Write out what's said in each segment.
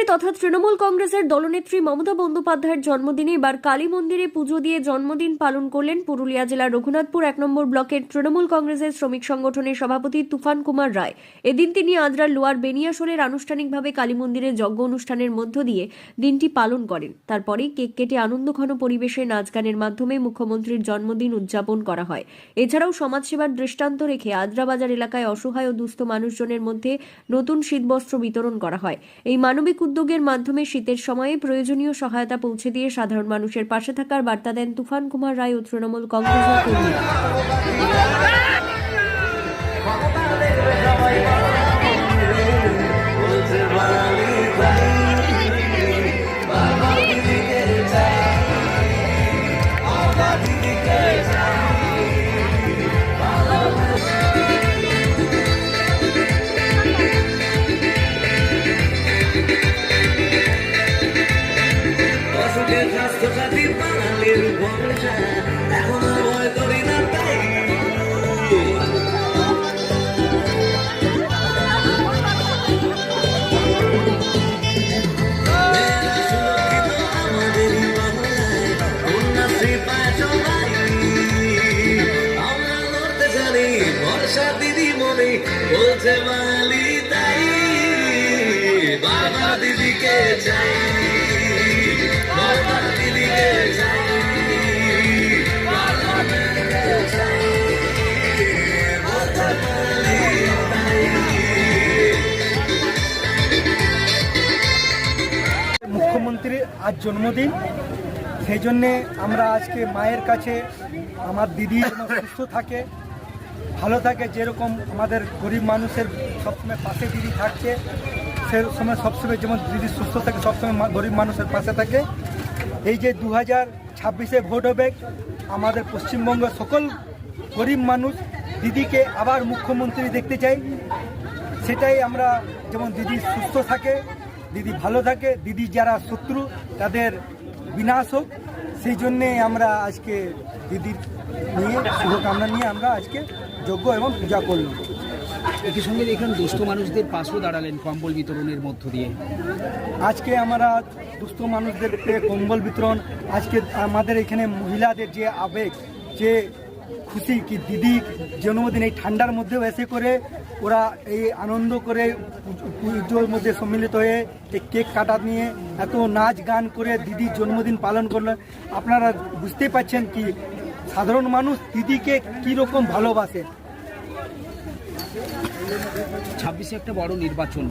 তথা তৃণমূল কংগ্রেসের দলনেত্রী মমতা বন্দ্যোপাধ্যায়ের জন্মদিনে এবার কালী মন্দিরে পুজো দিয়ে জন্মদিন পালন করলেন পুরুলিয়া জেলার রঘুনাথপুর ১ নম্বর ব্লকের তৃণমূল কংগ্রেসের শ্রমিক সংগঠনের সভাপতি তুফান কুমার রায়। এদিন তিনি আদ্রার লোয়ার বেনিয়াশোলের আনুষ্ঠানিকভাবে কালী মন্দিরে যজ্ঞ অনুষ্ঠানের মধ্য দিয়ে দিনটি পালন করেন। তারপরেই কেক কেটে আনন্দঘন পরিবেশে নাচ গানের মাধ্যমে মুখ্যমন্ত্রীর জন্মদিন উদযাপন করা হয়। এছাড়াও সমাজসেবার দৃষ্টান্ত রেখে আদ্রা বাজার এলাকায় অসহায় ও দুস্থ মানুষজনের মধ্যে নতুন শীতবস্ত্র বিতরণ করা হয়। এই মানবিক উদ্যোগের মাধ্যমে শীতের সময়ে প্রয়োজনীয় সহায়তা পৌঁছে দিয়ে সাধারণ মানুষের পাশে থাকার বার্তা দেন তুফান কুমার রায় ও তৃণমূল কংগ্রেসের কর্মীরা। দিদি মনে বলছে মালি তাই বাবা দিদিকে চাই, বাবা দিদিকে চাই, বাবা দিদিকে চাই, বলছে মালি তাই। মুখ্যমন্ত্রীর আজ জন্মদিন, সেই জন্যে আমরা আজকে মায়ের কাছে আমার দিদি যেন সুস্থ থাকে, ভালো থাকে, যেরকম আমাদের গরিব মানুষের সবসময় পাশে দিদি থাকছে, সে সময় সবসময় যেমন দিদি সুস্থ থাকে, সবসময় গরিব মানুষের পাশে থাকে। এই যে 2026-এ ভোট হবে, আমাদের পশ্চিমবঙ্গের সকল গরিব মানুষ দিদিকে আবার মুখ্যমন্ত্রী দেখতে চাই। সেটাই আমরা, যেমন দিদি সুস্থ থাকে, দিদি ভালো থাকে, দিদি যারা শত্রু তাদের বিনাশ হোক, সেই জন্যে আমরা আজকে দিদির নিয়ে শুভকামনা নিয়ে আমরা আজকে যজ্ঞ এবং পূজা করলাম। একই সঙ্গে দেখলাম দুস্থ মানুষদের পাশেও দাঁড়ালেন কম্বল বিতরণের মধ্য দিয়ে। আজকে আমরা দুস্থ মানুষদেরকে কম্বল বিতরণ, আজকে আমাদের এখানে মহিলাদের যে আবেগ, যে খুশি কি দিদি জন্মদিন এই ঠান্ডার মধ্যেও এসে করে ওরা এই আনন্দ করে পুজোর মধ্যে সম্মিলিত হয়ে এই কেক কাটা নিয়ে এত নাচ গান করে দিদির জন্মদিন পালন করলেন। আপনারা বুঝতেই পারছেন কি সাধারণ মানুষ দিদিকে কীরকম ভালোবাসে। 26-এ একটা বড় নির্বাচন,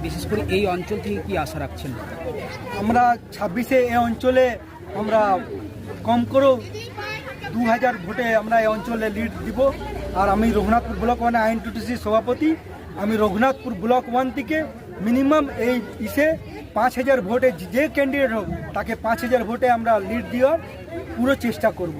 বিশেষ করে এই অঞ্চল থেকে কি আশা রাখছেন? আমরা 26-এ এই অঞ্চলে আমরা কম করেও 2000 ভোটে আমরা এই অঞ্চলে লিড দিব। আর আমি রঘুনাথপুর ব্লক 1 আইএনটিটিসি সভাপতি, আমি রঘুনাথপুর ব্লক 1 থেকে মিনিমাম এই 5000 ভোটে যে ক্যান্ডিডেট হোক তাকে 5000 ভোটে আমরা লিড দেওয়ার পুরো চেষ্টা করব।